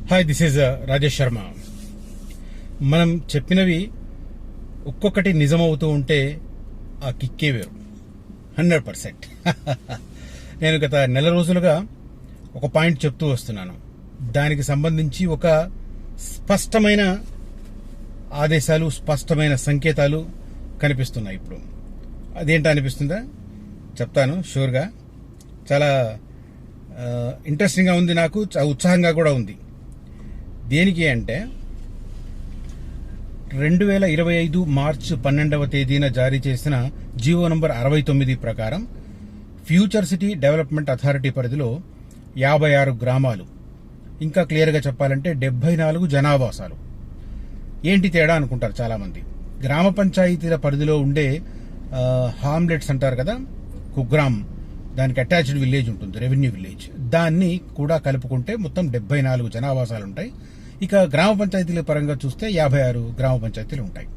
Hi, this is Rajesh Sharma. మనం చెప్పినవి ఒక్కొక్కటి నిజమవుతూ ఉంటే ఆ కిక్కే వేరు. 100%. నేను గత నెల రోజులుగా ఒక పాయింట్ చెప్తూ వస్తున్నాను. దానికి సంబంధించి ఒక స్పష్టమైన ఆదేశాలు, స్పష్టమైన సంకేతాలు కనిపిస్తున్నాయి. ఇప్పుడు అదేంటో అనిపిస్తుందా? చెప్తాను షూర్గా. చాలా ఇంట్రెస్టింగ్గా ఉంది, నాకు ఉత్సాహంగా కూడా ఉంది. దేనికి అంటే 2025 మార్చి 12వ తేదీన జారీ చేసిన జీవో నంబర్ 69 ప్రకారం ఫ్యూచర్ సిటీ డెవలప్మెంట్ అథారిటీ పరిధిలో 56 గ్రామాలు, ఇంకా క్లియర్గా చెప్పాలంటే 74 జనావాసాలు. ఏంటి తేడా అనుకుంటారు చాలామంది. గ్రామ పంచాయతీల పరిధిలో ఉండే హామ్లెట్స్ అంటారు కదా, కుగ్రామ్, దానికి అటాచ్డ్ విలేజ్ ఉంటుంది, రెవెన్యూ విలేజ్, దాన్ని కూడా కలుపుకుంటే మొత్తం 74 జనావాసాలు ఉంటాయి. ఇక గ్రామ పంచాయతీల పరంగా చూస్తే 56 గ్రామ పంచాయతీలు ఉంటాయి.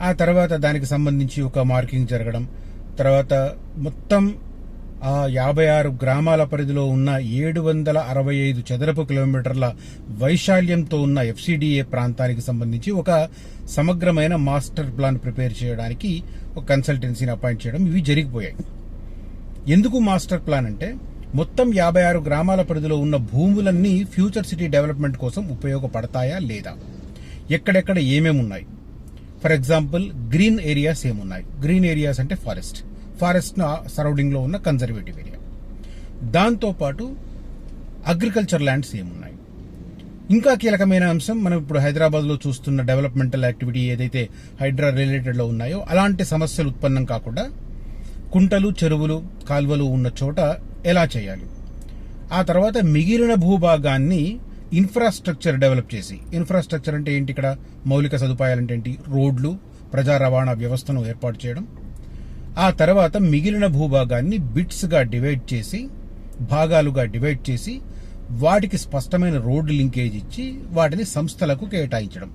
ఆ తర్వాత దానికి సంబంధించి ఒక మార్కింగ్ జరగడం, తర్వాత మొత్తం ఆ 56 గ్రామాల పరిధిలో ఉన్న 765 చదరపు కిలోమీటర్ల వైశాల్యంతో ఉన్న ఎఫ్సిడిఏ ప్రాంతానికి సంబంధించి ఒక సమగ్రమైన మాస్టర్ ప్లాన్ ప్రిపేర్ చేయడానికి ఒక కన్సల్టెన్సీని అపాయింట్ చేయడం, ఇవి జరిగిపోయాయి. ఎందుకు మాస్టర్ ప్లాన్ అంటే, మొత్తం 56 గ్రామాల పరిధిలో ఉన్న భూములన్నీ ఫ్యూచర్ సిటీ డెవలప్మెంట్ కోసం ఉపయోగపడతాయా లేదా, ఎక్కడెక్కడ ఏమేమి ఉన్నాయి. ఫర్ ఎగ్జాంపుల్, గ్రీన్ ఏరియాస్ ఏమున్నాయి. గ్రీన్ ఏరియాస్ అంటే ఫారెస్ట్ సరౌండింగ్ లో ఉన్న కన్జర్వేటివ్ ఏరియా. దాంతోపాటు అగ్రికల్చర్ ల్యాండ్స్ ఏమున్నాయి. ఇంకా కీలకమైన అంశం, మనం ఇప్పుడు హైదరాబాద్ లో చూస్తున్న డెవలప్మెంటల్ యాక్టివిటీ ఏదైతే హైడ్రా రిలేటెడ్ లో ఉన్నాయో అలాంటి సమస్యలు ఉత్పన్నం కాకుండా కుంటలు, చెరువులు, కాల్వలు ఉన్న చోట ఎలా చేయాలి. ఆ తర్వాత మిగిలిన భూభాగాన్ని ఇన్ఫ్రాస్ట్రక్చర్ డెవలప్ చేసి, ఇన్ఫ్రాస్ట్రక్చర్ అంటే ఏంటి, ఇక్కడ మౌలిక సదుపాయాలు అంటే ఏంటి, రోడ్లు, ప్రజా రవాణా వ్యవస్థను ఏర్పాటు చేయడం. ఆ తర్వాత మిగిలిన భూభాగాన్ని బిట్స్ గా డివైడ్ చేసి, భాగాలుగా డివైడ్ చేసి, వాటికి స్పష్టమైన రోడ్డు లింకేజ్ ఇచ్చి వాటిని సంస్థలకు కేటాయించడం.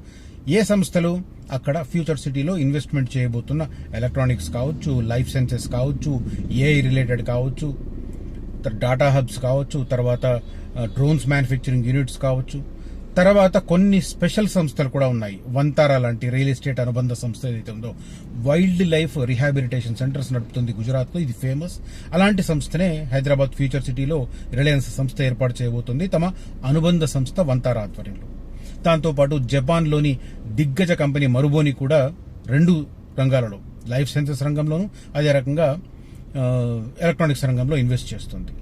ఏ సంస్థలు? అక్కడ ఫ్యూచర్ సిటీలో ఇన్వెస్ట్మెంట్ చేయబోతున్న ఎలక్ట్రానిక్స్ కావచ్చు, లైఫ్ సైన్సెస్ కావచ్చు, ఏఐ రిలేటెడ్ కావచ్చు, డాటా హబ్స్ కావచ్చు, తర్వాత డ్రోన్స్ మ్యానుఫ్యాక్చరింగ్ యూనిట్స్ కావచ్చు, తర్వాత కొన్ని స్పెషల్ సంస్థలు కూడా ఉన్నాయి. వంతారా లాంటి రియల్ ఎస్టేట్ అనుబంధ సంస్థ ఏదైతే ఉందో, వైల్డ్ లైఫ్ రిహాబిలిటేషన్ సెంటర్స్ నడుపుతుంది గుజరాత్లో, ఇది ఫేమస్. అలాంటి సంస్థనే హైదరాబాద్ ఫ్యూచర్ సిటీలో రిలయన్స్ సంస్థ ఏర్పాటు చేయబోతుంది తమ అనుబంధ సంస్థ వంతారా ఆధ్వర్యంలో. దాంతోపాటు జపాన్లోని దిగ్గజ కంపెనీ మరుబోని కూడా 2 రంగాలలో, లైఫ్ సైన్సెస్ రంగంలోను, అదే రకంగా ఎలక్ట్రానిక్స్ రంగంలో ఇన్వెస్ట్ చేస్తుంది.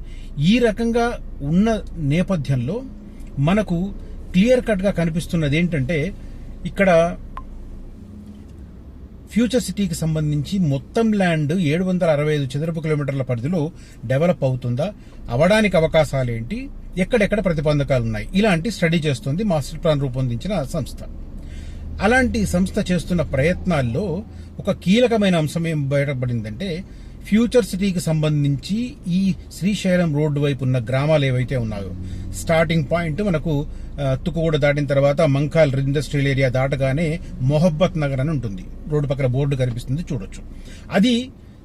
ఈ రకంగా ఉన్న నేపథ్యంలో మనకు క్లియర్ కట్ గా కనిపిస్తున్నది ఏంటంటే, ఇక్కడ ఫ్యూచర్ సిటీకి సంబంధించి మొత్తం ల్యాండ్ 765 చదరపు కిలోమీటర్ల పరిధిలో డెవలప్ అవుతుందా, అవడానికి అవకాశాలేంటి, ఎక్కడెక్కడ ప్రతిబంధకాలు ఉన్నాయి, ఇలాంటి స్టడీ చేస్తుంది మాస్టర్ ప్లాన్ రూపొందించిన సంస్థ. అలాంటి సంస్థ చేస్తున్న ప్రయత్నాల్లో ఒక కీలకమైన అంశం ఏం బయటపడిందంటే, ఫ్యూచర్ సిటీకి సంబంధించి ఈ శ్రీశైలం రోడ్డు వైపు ఉన్న గ్రామాలు ఏవైతే ఉన్నాయో, స్టార్టింగ్ పాయింట్ మనకు తుక్కుగూడ దాటిన తర్వాత మంకాల్ ఇండస్ట్రియల్ ఏరియా దాటగానే మొహబ్బత్ నగర్ అని ఉంటుంది, రోడ్డు పక్కన బోర్డు కనిపిస్తుంది, చూడొచ్చు. అది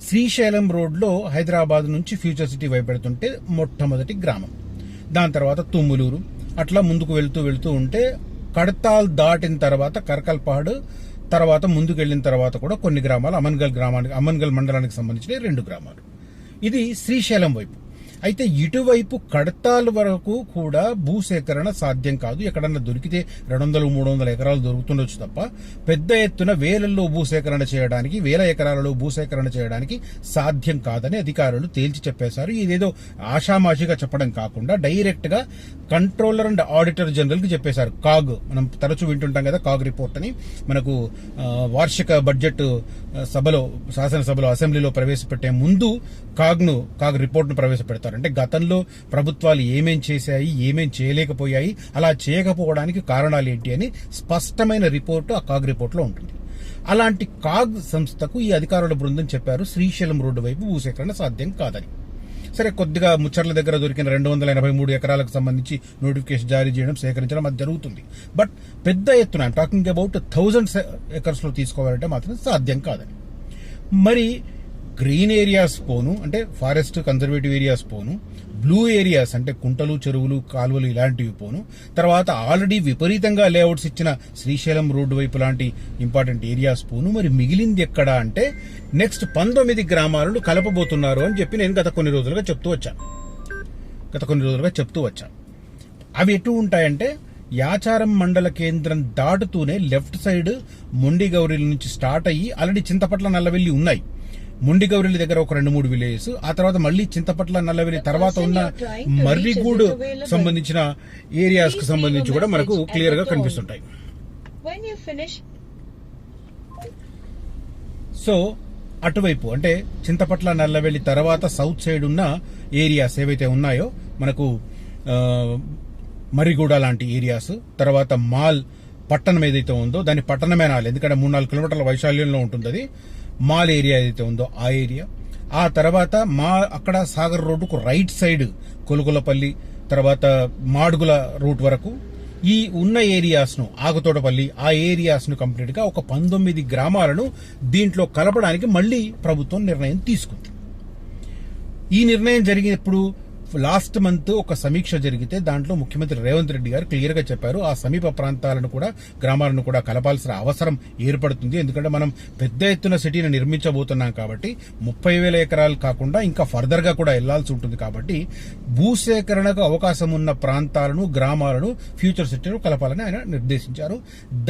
శ్రీశైలం రోడ్లో హైదరాబాద్ నుంచి ఫ్యూచర్ సిటీ వైపు పెడుతుంటే మొట్టమొదటి గ్రామం. దాని తర్వాత తుమ్ములూరు, అట్లా ముందుకు వెళ్తూ ఉంటే కడతాల్ దాటిన తర్వాత కర్కల్పాడు, తర్వాత ముందుకు వెళ్లిన తర్వాత కూడా కొన్ని గ్రామాలు, అమన్గల్ మండలానికి సంబంధించిన 2 గ్రామాలు. ఇది శ్రీశైలం వైపు. అయితే ఇటువైపు కడతాల్ వరకు కూడా భూసేకరణ సాధ్యం కాదు. ఎక్కడన్నా దొరికితే 200-300 ఎకరాలు దొరుకుతుండొచ్చు తప్ప పెద్ద ఎత్తున వేలల్లో భూసేకరణ చేయడానికి, 1000 ఎకరాలలో భూసేకరణ చేయడానికి సాధ్యం కాదని అధికారులు తేల్చి చెప్పేశారు. ఇదేదో ఆషామాషిగా చెప్పడం కాకుండా డైరెక్ట్ గా కంట్రోలర్ అండ్ ఆడిటర్ జనరల్ కి చెప్పేశారు. కాగ్, మనం తరచూ వింటుంటాం కదా కాగ్ రిపోర్ట్ అని, మనకు వార్షిక బడ్జెట్ సభలో, శాసనసభలో, అసెంబ్లీలో ప్రవేశపెట్టే ముందు కాగ్ రిపోర్ట్ ను ప్రవేశపెడతారు. అంటే గతంలో ప్రభుత్వాలు ఏమేం చేశాయి, ఏమేం చేయలేకపోయాయి, అలా చేయకపోవడానికి కారణాలు ఏంటి అని స్పష్టమైన రిపోర్టు ఆ కాగ్ రిపోర్ట్ లో ఉంటుంది. అలాంటి కాగ్ సంస్థకు ఈ అధికారుల బృందం చెప్పారు శ్రీశైలం రోడ్డు వైపు భూసేకరణ సాధ్యం కాదని. సరే, కొద్దిగా ముచ్చర్ల దగ్గర దొరికిన 283 ఎకరాలకు సంబంధించి నోటిఫికేషన్ జారీ చేయడం, సేకరించడం అది జరుగుతుంది. బట్ పెద్ద ఎత్తున, ఐఎమ్ టాకింగ్ అబౌట్ 1000 ఎకర్స్ లో తీసుకోవాలంటే మాత్రం సాధ్యం కాదని. మరి గ్రీన్ ఏరియాస్ పోను, అంటే ఫారెస్ట్ కన్జర్వేటివ్ ఏరియాస్ పోను, బ్లూ ఏరియాస్ అంటే కుంటలు, చెరువులు, కాలువలు ఇలాంటివి పోను. తర్వాత ఆల్రెడీ విపరీతంగా లేఅవుట్స్ ఇచ్చిన శ్రీశైలం రోడ్డు వైపు లాంటి ఇంపార్టెంట్ ఏరియాస్ పోను. మరి మిగిలింది ఎక్కడ అంటే నెక్స్ట్ 19 గ్రామాలను కలపబోతున్నారు అని చెప్పి నేను గత కొన్ని రోజులుగా చెప్తూ వచ్చా. అవి ఎటు ఉంటాయంటే యాచారం మండల కేంద్రం దాటుతూనే లెఫ్ట్ సైడ్ మొండిగౌరిల నుంచి స్టార్ట్ అయ్యి ఆల్రెడీ చింతపట్ల, నల్లవెల్లి ఉన్నాయి. మొండిగౌరిల దగ్గర ఒక 2-3 విలేజెస్, ఆ తర్వాత మళ్ళీ చింతపట్ల, నల్లవెల్లి తర్వాత ఉన్న మర్రిగూడ్ సంబంధించిన ఏరియాస్ కు సంబంధించి కూడా మనకు క్లియర్ గా కనిపిస్తుంటాయి. సో అటువైపు అంటే చింతపట్ల, నల్లవెల్లి తర్వాత సౌత్ సైడ్ ఉన్న ఏరియాస్ ఏవైతే ఉన్నాయో మనకు మర్రిగూడ లాంటి ఏరియాస్, తర్వాత మాల్ పట్టణం ఏదైతే ఉందో దాన్ని పట్టణమే అనాలి, ఎందుకంటే 3-4 కిలోమీటర్ల వైశాల్యంలో ఉంటుంది అది. మాల్ ఏరియా ఏదైతే ఉందో ఆ ఏరియా, ఆ తర్వాత అక్కడ సాగర్ రోడ్డుకు రైట్ సైడ్ కొలుగులపల్లి, తర్వాత మాడుగుల రూట్ వరకు ఈ ఉన్న ఏరియాస్ ను, ఆగుతోటపల్లి ఆ ఏరియాస్ ను కంప్లీట్ గా ఒక 19 గ్రామాలను దీంట్లో కలపడానికి మళ్లీ ప్రభుత్వం నిర్ణయం తీసుకుంది. ఈ నిర్ణయం జరిగినప్పుడు లాస్ట్ మంత్ ఒక సమీక్ష జరిగితే దాంట్లో ముఖ్యమంత్రి రేవంత్ రెడ్డి గారు క్లియర్ గా చెప్పారు, ఆ సమీప ప్రాంతాలను కూడా, గ్రామాలను కూడా కలపాల్సిన అవసరం ఏర్పడుతుంది. ఎందుకంటే మనం పెద్ద ఎత్తున సిటీని నిర్మించబోతున్నాం కాబట్టి 30,000 ఎకరాలు కాకుండా ఇంకా ఫర్దర్ గా కూడా వెళ్లాల్సి ఉంటుంది. కాబట్టి భూసేకరణకు అవకాశం ఉన్న ప్రాంతాలను, గ్రామాలను ఫ్యూచర్ సిటీలో కలపాలని ఆయన నిర్దేశించారు.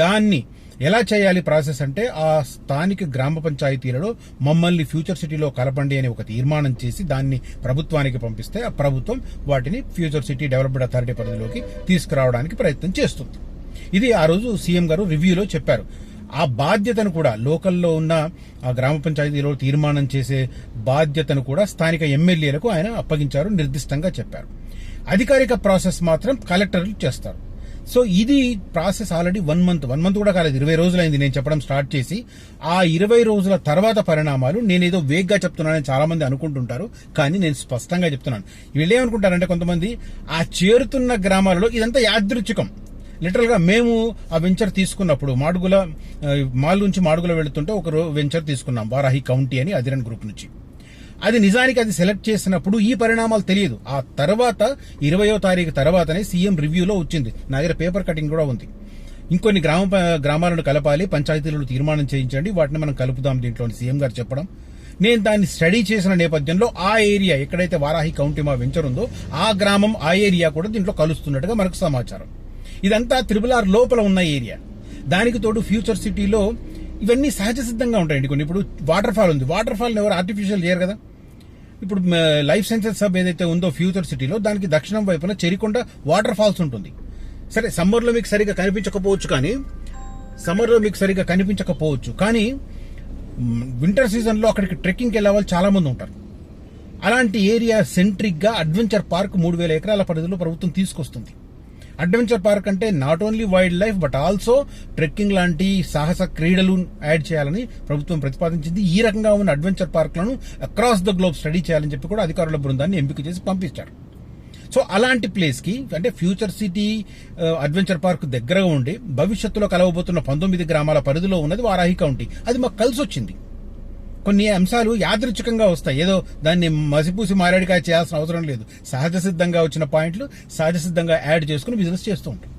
దాన్ని ఎలా చేయాలి ప్రాసెస్ అంటే ఆ స్థానిక గ్రామ పంచాయతీలలో మమ్మల్ని ఫ్యూచర్ సిటీలో కలపండి అని ఒక తీర్మానం చేసి దాన్ని ప్రభుత్వానికి పంపిస్తే ఆ ప్రభుత్వం వాటిని ఫ్యూచర్ సిటీ డెవలప్మెంట్ అథారిటీ పరిధిలోకి తీసుకురావడానికి ప్రయత్నం చేస్తుంది. ఇది ఆ రోజు సీఎం గారు రివ్యూలో చెప్పారు. ఆ బాధ్యతను కూడా లోకల్లో ఉన్న ఆ గ్రామ పంచాయతీలో తీర్మానం చేసే బాధ్యతను కూడా స్థానిక ఎమ్మెల్యేలకు ఆయన అప్పగించారు, నిర్దిష్టంగా చెప్పారు. అధికారిక ప్రాసెస్ మాత్రం కలెక్టర్లు చేస్తారు. సో ఇది ప్రాసెస్ ఆల్రెడీ 1 మంత్ కూడా కాలేదు, 20 రోజులైంది నేను చెప్పడం స్టార్ట్ చేసి. ఆ 20 రోజుల తర్వాత పరిణామాలు నేనేదో వేగ్గా చెప్తున్నానని చాలా మంది అనుకుంటుంటారు, కానీ నేను స్పష్టంగా చెప్తున్నాను. వీళ్ళు ఏమనుకుంటారంటే కొంతమంది ఆ చేరుతున్న గ్రామాలలో ఇదంతా యాదృచ్ఛికం. లిటరల్ గా మేము ఆ వెంచర్ తీసుకున్నప్పుడు మాల్ నుంచి మాడుగుల వెళుతుంటే ఒక వెంచర్ తీసుకున్నాం, వారాహి కౌంటీ అని, అధిరన్ గ్రూప్ నుంచి. అది నిజానికి అది సెలెక్ట్ చేసినప్పుడు ఈ పరిణామాలు తెలియదు. ఆ తర్వాత 20వ తారీఖు తర్వాతనే సీఎం రివ్యూలో వచ్చింది. నా దగ్గర పేపర్ కటింగ్ కూడా ఉంది. ఇంకొన్ని గ్రామాలను కలపాలి, పంచాయతీలను తీర్మానం చేయించండి, వాటిని మనం కలుపుదాం దీంట్లో సీఎం గారు చెప్పడం. నేను దాన్ని స్టడీ చేసిన నేపథ్యంలో ఆ ఏరియా ఎక్కడైతే వారాహి కౌంటీ మా వెంచర్ ఉందో ఆ గ్రామం, ఆ ఏరియా కూడా దీంట్లో కలుస్తున్నట్టుగా మనకు సమాచారం. ఇదంతా RRR లోపల ఉన్న ఏరియా. దానికి తోడు ఫ్యూచర్ సిటీలో ఇవన్నీ సహజ సిద్ధంగా ఉంటాయండి. కొన్ని ఇప్పుడు వాటర్ ఫాల్ ఉంది, వాటర్ ఫాల్ ఎవరు ఆర్టిఫిషియల్ చేయరు కదా. ఇప్పుడు లైఫ్ సైన్సెస్ సబ్ ఏదైతే ఉందో ఫ్యూచర్ సిటీలో దానికి దక్షిణం వైపున చెరికొండ వాటర్ ఫాల్స్ ఉంటుంది. సరే సమ్మర్లో మీకు సరిగా కనిపించకపోవచ్చు కానీ వింటర్ సీజన్ లో అక్కడికి ట్రెక్కింగ్ వెళ్ళే వాళ్ళు చాలా మంది ఉంటారు. అలాంటి ఏరియా సెంట్రిక్ గా అడ్వెంచర్ పార్క్ 3,000 ఎకరాల పరిధిలో ప్రభుత్వం తీసుకొస్తుంది. అడ్వెంచర్ పార్క్ అంటే not only wild life but also trekking లాంటి సాహస క్రీడలు యాడ్ చేయాలని ప్రభుత్వం ప్రతిపాదించింది. ఈ రకంగా ఉన్న అడ్వెంచర్ పార్క్లను అక్రాస్ ద గ్లోబ్ స్టడీ చేయాలని చెప్పి కూడా అధికారుల బృందాన్ని ఎంపిక చేసి పంపించారు. సో అలాంటి ప్లేస్ కి అంటే ఫ్యూచర్ సిటీ అడ్వెంచర్ పార్క్ దగ్గరగా ఉండి భవిష్యత్తులో కలవబోతున్న 19 గ్రామాల పరిధిలో ఉన్నది వారాహి కౌంటీ. అది మాకు కలిసి వచ్చింది. కొన్ని అంశాలు యాదృచ్ఛికంగా వస్తాయి, ఏదో దాన్ని మసిపూసి మారేడుకాయ చేయాల్సిన అవసరం లేదు. సహజ సిద్ధంగా వచ్చిన పాయింట్లు సహజ సిద్ధంగా యాడ్ చేసుకుని బిజినెస్ చేస్తూ ఉంటాం.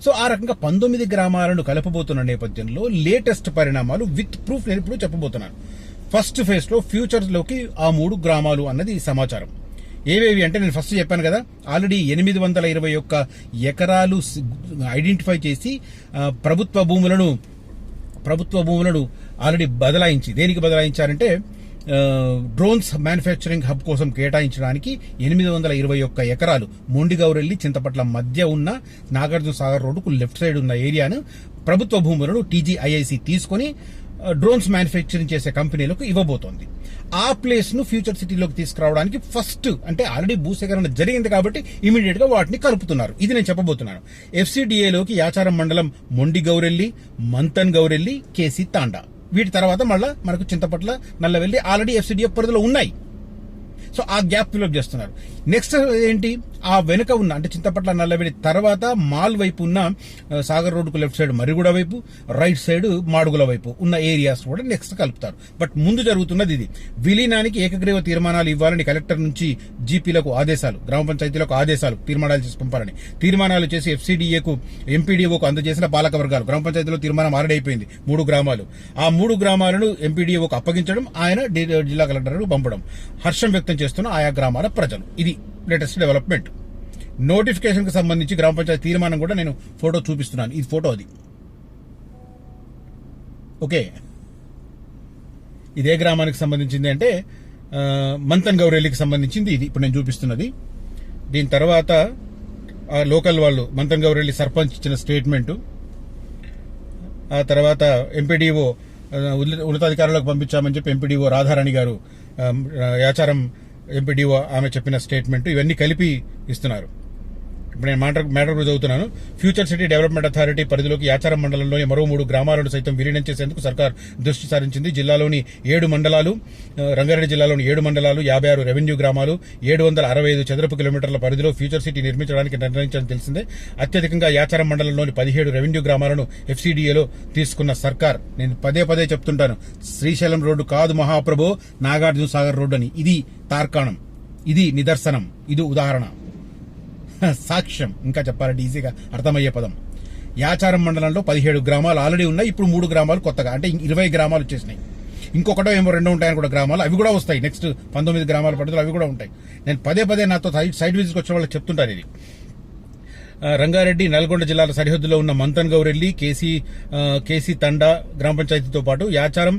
సో ఆ రకంగా 19 గ్రామాలను కలపబోతున్న నేపథ్యంలో లేటెస్ట్ పరిణామాలు విత్ ప్రూఫ్ నేను ఇప్పుడు చెప్పబోతున్నాను. ఫస్ట్ ఫేజ్ లో ఫ్యూచర్ లోకి ఆ 3 గ్రామాలు అన్నది సమాచారం. ఏవేవి అంటే నేను ఫస్ట్ చెప్పాను కదా, ఆల్రెడీ 821 ఎకరాలు ఐడెంటిఫై చేసి ప్రభుత్వ భూములను ఆల్రెడీ బదలాయించి, దేనికి బదలాయించారంటే డ్రోన్స్ మ్యానుఫ్యాక్చరింగ్ హబ్ కోసం కేటాయించడానికి 821 ఎకరాలు మొండిగౌరెల్లి చింతపట్ల మధ్య ఉన్న నాగార్జున సాగర్ రోడ్డుకు లెఫ్ట్ సైడ్ ఉన్న ఏరియాను ప్రభుత్వ భూములను టీజీఐఐసి తీసుకుని డ్రోన్స్ మ్యానుఫ్యాక్చరింగ్ చేసే కంపెనీలకు ఇవ్వబోతోంది. ఆ ప్లేస్ ను ఫ్యూచర్ సిటీలోకి తీసుకురావడానికి ఫస్ట్ అంటే ఆల్రెడీ భూసేకరణ జరిగింది కాబట్టి ఇమీడియట్ గా వాటిని కలుపుతున్నారు. ఇది నేను చెప్పబోతున్నాను. ఎఫ్సిడిఏలోకి యాచారం మండలం మొండిగౌరెల్లి, మంతన్ గౌరెల్లి, కేసీ తాండా, వీటి తర్వాత మళ్ళా మనకు చింతపట్ల, నల్లవెల్లి ఆల్రెడీ ఎఫ్సిడిఏ పరిధిలో ఉన్నాయి. సో ఆ గ్యాప్ ఫిల్అప్ చేస్తున్నారు. నెక్స్ట్ ఏంటి, ఆ వెనుక ఉన్న అంటే చింతపట్ల నల్లబెల్లి తర్వాత మాల్ వైపు ఉన్న సాగర్ రోడ్డుకు లెఫ్ట్ సైడ్ మర్రిగూడ వైపు, రైట్ సైడ్ మాడుగుల వైపు ఉన్న ఏరియాస్ కూడా నెక్స్ట్ కలుపుతారు. బట్ ముందు జరుగుతున్నది ఇది. విలీనానికి ఏకగ్రీవ తీర్మానాలు ఇవ్వాలని కలెక్టర్ నుంచి జీపీలకు ఆదేశాలు, గ్రామ పంచాయతీలకు ఆదేశాలు, తీర్మానాలు చేసి పంపాలని. తీర్మానాలు చేసి ఎఫ్సీడీఏకు ఎంపీడీఓకు అందజేసిన పాలక వర్గాలు. గ్రామ పంచాయతీలో తీర్మానం ఆల్రెడీ అయిపోయింది, 3 గ్రామాలు. ఆ 3 గ్రామాలను ఎంపీడీఓకు అప్పగించడం, ఆయన జిల్లా కలెక్టర్కు పంపడం. హర్షం వ్యక్తం చేస్తున్న ఆయా గ్రామాల ప్రజలు. ఇది లేటెస్ట్ డెవలప్మెంట్. నోటిఫికేషన్ కి సంబంధించి గ్రామ పంచాయతీ తీర్మానం కూడా నేను ఫోటో చూపిస్తున్నాను. ఇది ఫోటో, అది ఓకే. ఇదే గ్రామానికి సంబంధించింది అంటే మంతన్ గౌరెల్లికి సంబంధించింది ఇది ఇప్పుడు నేను చూపిస్తున్నది. దీని తర్వాత లోకల్ వాళ్ళు మంతన్ గౌరెల్లి సర్పంచ్ ఇచ్చిన స్టేట్మెంట్, ఆ తర్వాత ఎంపీడీఓ ఉన్నతాధికారులకు పంపించామని చెప్పి ఎంపీడీఓ రాధారాణి గారు, యాచారం ఎంపీడీఓ ఆమె చెప్పిన స్టేట్మెంట్, ఇవన్నీ కలిపి ఇస్తున్నారు. ఇప్పుడు నేను మ్యాటర్ చదువుతున్నాను. ఫ్యూచర్ సిటీ డెవలప్మెంట్ అథారిటీ పరిధిలోకి యాచారం మండలంలోని మరో 3 గ్రామాలను సైతం విలీనం చేసేందుకు సర్కార్ దృష్టి సారించింది. జిల్లాలోని 7 మండలాలు, రంగారెడ్డి జిల్లాలోని 7 మండలాలు, 56 రెవెన్యూ గ్రామాలు, 765 చదరపు కిలోమీటర్ల పరిధిలో ఫ్యూచర్ సిటీ నిర్మించడానికి నిర్ణయించడం తెలిసిందే. అత్యధికంగా యాచారం మండలంలోని 17 రెవెన్యూ గ్రామాలను ఎఫ్సీడీఏలో తీసుకున్న సర్కార్. నేను పదే చెప్తుంటాను, శ్రీశైలం రోడ్డు కాదు మహాప్రభో, నాగార్జున సాగర్ రోడ్డు అని. ఇది తార్కాణం, ఇది నిదర్శనం, ఇది ఉదాహరణ, సాక్ష్యం. ఇంకా చెప్పాలంటే ఈజీగా అర్థమయ్యే పదం. యాచారం మండలంలో 17 గ్రామాలు ఆల్రెడీ ఉన్నాయి. ఇప్పుడు 3 గ్రామాలు కొత్తగా, అంటే 20 గ్రామాలు వచ్చేసినాయి. ఇంకొకటో ఏమో 2 ఉంటాయని కూడా గ్రామాలు, అవి కూడా వస్తాయి. నెక్స్ట్ 19 గ్రామాల పరిధిలో అవి కూడా ఉంటాయి. నేను పదే నాతో సైడ్ విజిట్ వచ్చిన వాళ్ళకి చెప్తుంటాను ఇది. రంగారెడ్డి, నల్గొండ జిల్లాల సరిహద్దులో ఉన్న మంతన్ గౌరెల్లి, కేసీ తండా గ్రామ పంచాయతీతో పాటు యాచారం,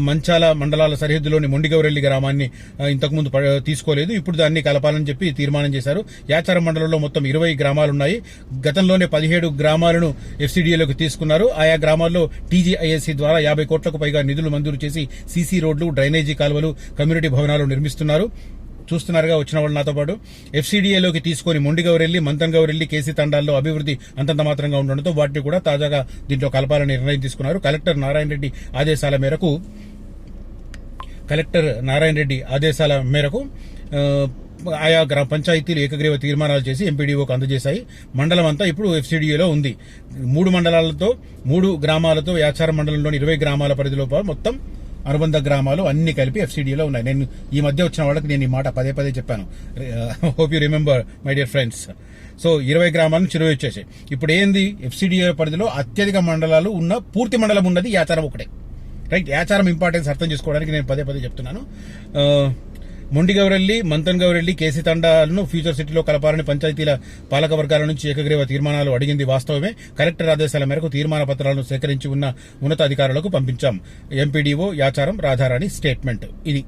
మంచాల మండలాల సరిహద్దులోని మొండిగౌరెల్లి గ్రామాన్ని ఇంతకుముందు తీసుకోలేదు. ఇప్పుడు దాన్ని కలపాలని చెప్పి తీర్మానం చేశారు. యాచారం మండలంలో మొత్తం 20 గ్రామాలున్నాయి. గతంలోనే 17 గ్రామాలను ఎఫ్సీడీఏలోకి తీసుకున్నారు. ఆయా గ్రామాల్లో టీజీఐఎస్సీ ద్వారా 50 కోట్లకు పైగా నిధులు మంజూరు చేసి సీసీ రోడ్లు, డ్రైనేజీ కాలువలు, కమ్యూనిటీ భవనాలు నిర్మిస్తున్నారు. చూస్తున్నారుగా వచ్చిన వాళ్ళు నాతో పాటు. ఎఫ్సీడీఏలోకి తీసుకుని మొండిగౌరెల్లి, మంతన్ గౌరెల్లి, కేసీ తండాల్లో అభివృద్ధి అంతంత మాత్రంగా ఉండడంతో వాటిని కూడా తాజాగా దీంట్లో కలపాలని నిర్ణయం తీసుకున్నారు. కలెక్టర్ నారాయణ రెడ్డి ఆదేశాల మేరకు ఆయా గ్రామ పంచాయతీలు ఏకగ్రీవ తీర్మానాలు చేసి ఎంపీడీఓకు అందజేశాయి. మండలం అంతా ఇప్పుడు ఎఫ్సీడీఏలో ఉంది. 3 గ్రామాలతో యాచారం మండలంలోని 20 గ్రామాల పరిధిలో మొత్తం అనుబంధ గ్రామాలు అన్ని కలిపి ఎఫ్సీడీలో ఉన్నాయి. నేను ఈ మధ్య వచ్చిన వాళ్ళకి నేను ఈ మాట పదే చెప్పాను. Hope you remember my dear friends. So 20 గ్రామాలను చిరువు వచ్చేసాయి. ఇప్పుడు ఏంది, ఎఫ్సీడీఏ పరిధిలో అత్యధిక మండలాలు ఉన్న పూర్తి మండలం ఉన్నది యాచారం ఒకటే. రైట్, యాచారం ఇంపార్టెన్స్ అర్థం చేసుకోవడానికి నేను పదే చెప్తున్నాను. మొండిగౌరెల్లి, మంతన్ గౌరెల్లి, కేసీ తండాలను ఫ్యూచర్ సిటీలో కలపాలని పంచాయతీల పాలక వర్గాల నుంచి ఏకగ్రీవ తీర్మానాలు అడిగింది వాస్తవమే. కలెక్టర్ ఆదేశాల మేరకు తీర్మాన పత్రాలను సేకరించి ఉన్న ఉన్నతాధికారులకు పంపించాం. MPDO Yacharam Radharani statement. ఇది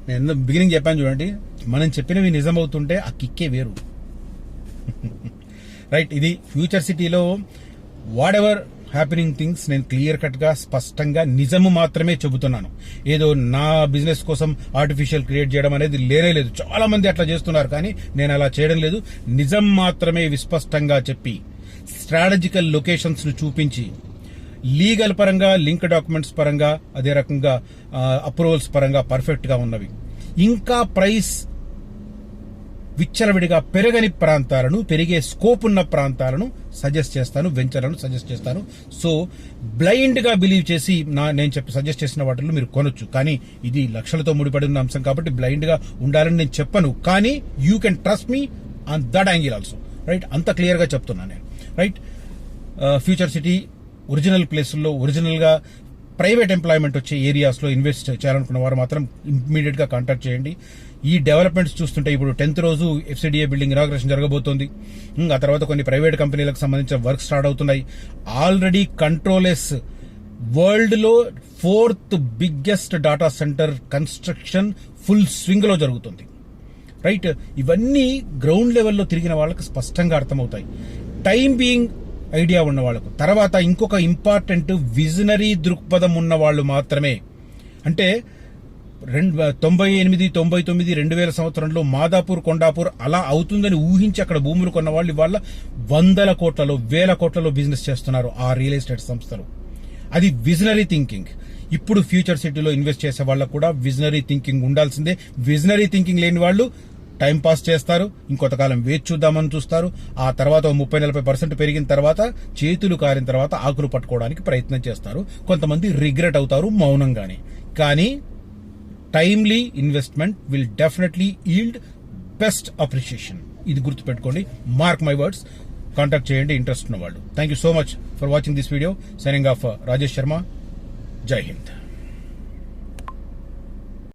నేను బిగినింగ్ చెప్పాను చూడండి, మనం చెప్పినవి నిజమవుతుంటే ఆ కిక్కే వేరు. రైట్, ఇది ఫ్యూచర్ సిటీలో వాట్ ఎవర్ హ్యాపెనింగ్ థింగ్స్ నేను క్లియర్ కట్ గా స్పష్టంగా నిజము మాత్రమే చెబుతున్నాను. ఏదో నా బిజినెస్ కోసం ఆర్టిఫిషియల్ క్రియేట్ చేయడం అనేది లేదు. చాలా మంది అట్లా చేస్తున్నారు, కానీ నేను అలా చేయడం లేదు. నిజం మాత్రమే విస్పష్టంగా చెప్పి, స్ట్రాటజికల్ లొకేషన్స్ ను చూపించి, లీగల్ పరంగా, లింక్ డాక్యుమెంట్స్ పరంగా, అదే రకంగా అప్రూవల్స్ పరంగా పర్ఫెక్ట్ గా ఉన్నవి. ఇంకా ప్రైస్ విచ్చలవిడిగా పెరగని ప్రాంతాలను, పెరిగే స్కోప్ ఉన్న ప్రాంతాలను సజెస్ట్ చేస్తాను, వెంచర్లను సజెస్ట్ చేస్తాను. సో బ్లైండ్ గా బిలీవ్ చేసి నేను సజెస్ట్ చేసిన వాటిలో మీరు కొనొచ్చు, కానీ ఇది లక్షలతో ముడిపడి ఉన్న అంశం కాబట్టి బ్లైండ్ గా ఉండాలని నేను చెప్పను. కానీ you can trust me on that angle also. Right, అంత క్లియర్ గా చెప్తున్నాను నేను. రైట్, ఫ్యూచర్ సిటీ ఒరిజినల్ ప్లేసుల్లో, ఒరిజినల్ గా ప్రైవేట్ ఎంప్లాయ్మెంట్ వచ్చే ఏరియాస్ లో ఇన్వెస్ట్ చేయాలనుకున్న వారు మాత్రం ఇమ్మీడియట్ గా కాంటాక్ట్ చేయండి. ఈ డెవలప్మెంట్స్ చూస్తుంటే ఇప్పుడు 10th రోజు ఎఫ్సీడీఏ బిల్డింగ్ ఇనాగ్రేషన్ జరగబోతోంది. ఆ తర్వాత కొన్ని ప్రైవేట్ కంపెనీలకు సంబంధించిన వర్క్ స్టార్ట్ అవుతున్నాయి. ఆల్రెడీ కంట్రోలెస్ వరల్డ్ లో 4th biggest data centre construction full swing లో జరుగుతుంది. రైట్, ఇవన్నీ గ్రౌండ్ లెవెల్లో తిరిగిన వాళ్ళకి స్పష్టంగా అర్థమవుతాయి. టైం బీయింగ్ ఐడియా ఉన్న వాళ్ళకు. తర్వాత ఇంకొక ఇంపార్టెంట్, విజనరీ దృక్పథం ఉన్న వాళ్ళు మాత్రమే. అంటే 98, 99, 2000 సంవత్సరంలో మాదాపూర్, కొండాపూర్ అలా అవుతుందని ఊహించి అక్కడ భూములు కొన్న వాళ్ళు ఇవాళ 100 కోట్లలో, 1000 కోట్లలో బిజినెస్ చేస్తున్నారు ఆ రియల్ ఎస్టేట్ సంస్థలు. అది విజనరీ థింకింగ్. ఇప్పుడు ఫ్యూచర్ సిటీలో ఇన్వెస్ట్ చేసే వాళ్ళకు కూడా విజనరీ థింకింగ్ ఉండాల్సిందే. విజనరీ థింకింగ్ లేని వాళ్ళు టైం పాస్ చేస్తారు, ఇంకొంతకాలం వేచి చూద్దామని చూస్తారు. ఆ తర్వాత 30-40% పెరిగిన తర్వాత చేతులు కారిన తర్వాత ఆకులు పట్టుకోవడానికి ప్రయత్నం చేస్తారు. కొంతమంది రిగ్రెట్ అవుతారు మౌనంగానే. కానీ timely investment will definitely yield best appreciation. ఇది గుర్తుపెట్టుకోండి. Mark my words. కాంటాక్ట్ చేయండి ఇంట్రెస్ట్ ఉన్న వాళ్ళు. Thank you so much for watching this video. Signing off Rajesh Sharma. జై హింద్.